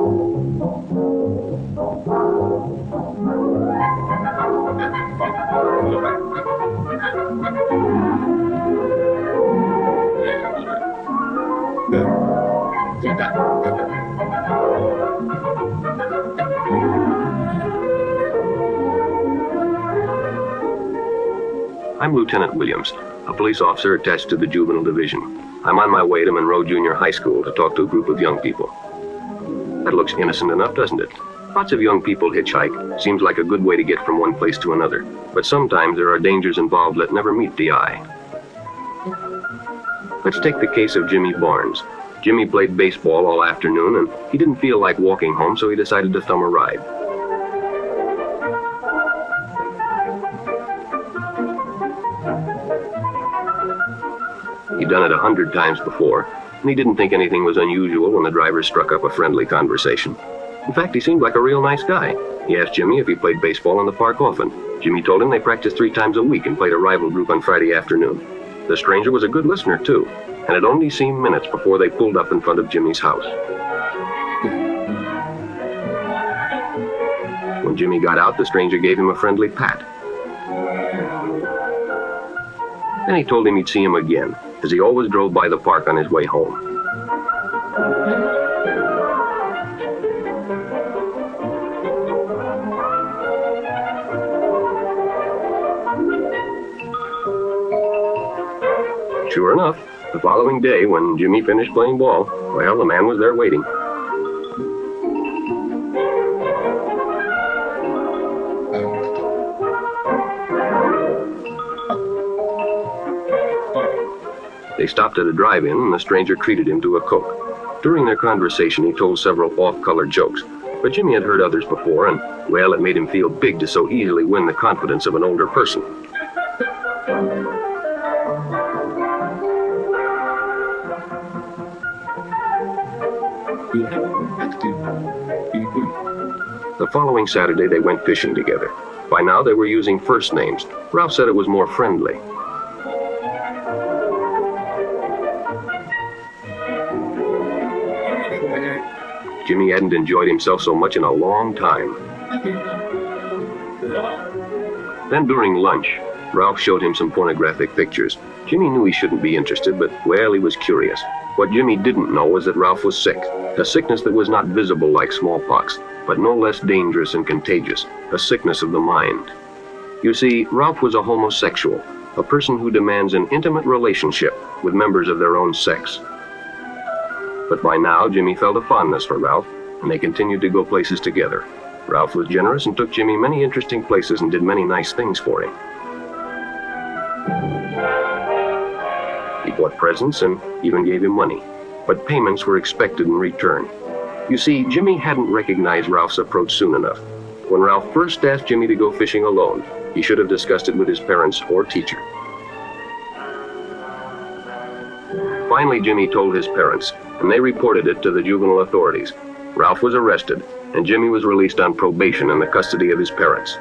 I'm Lieutenant Williams, a police officer attached to the Juvenile Division. I'm on my way to Monroe Junior High School to talk to a group of young people. That looks innocent enough, doesn't it? Lots of young people hitchhike. Seems like a good way to get from one place to another. But sometimes there are dangers involved that never meet the eye. Let's take the case of Jimmy Barnes. Jimmy played baseball all afternoon, and he didn't feel like walking home, so he decided to thumb a ride. He'd done it 100 times before, and he didn't think anything was unusual when the driver struck up a friendly conversation. In fact, he seemed like a real nice guy. He asked Jimmy if he played baseball in the park often. Jimmy told him they practiced 3 times a week and played a rival group on Friday afternoon. The stranger was a good listener, too, and it only seemed minutes before they pulled up in front of Jimmy's house. When Jimmy got out, the stranger gave him a friendly pat. Then he told him he'd see him again, as he always drove by the park on his way home. Sure enough, the following day, when Jimmy finished playing ball, well, the man was there waiting. They stopped at a drive-in, and the stranger treated him to a Coke. During their conversation, he told several off-color jokes, but Jimmy had heard others before, and, well, it made him feel big to so easily win the confidence of an older person. The following Saturday, they went fishing together. By now, they were using first names. Ralph said it was more friendly. Jimmy hadn't enjoyed himself so much in a long time. Then during lunch, Ralph showed him some pornographic pictures. Jimmy knew he shouldn't be interested, but, well, he was curious. What Jimmy didn't know was that Ralph was sick, a sickness that was not visible like smallpox, but no less dangerous and contagious, a sickness of the mind. You see, Ralph was a homosexual, a person who demands an intimate relationship with members of their own sex. But by now, Jimmy felt a fondness for Ralph, and they continued to go places together. Ralph was generous and took Jimmy many interesting places and did many nice things for him. He bought presents and even gave him money, but payments were expected in return. You see, Jimmy hadn't recognized Ralph's approach soon enough. When Ralph first asked Jimmy to go fishing alone, he should have discussed it with his parents or teacher. Finally, Jimmy told his parents, and they reported it to the juvenile authorities. Ralph was arrested, and Jimmy was released on probation in the custody of his parents.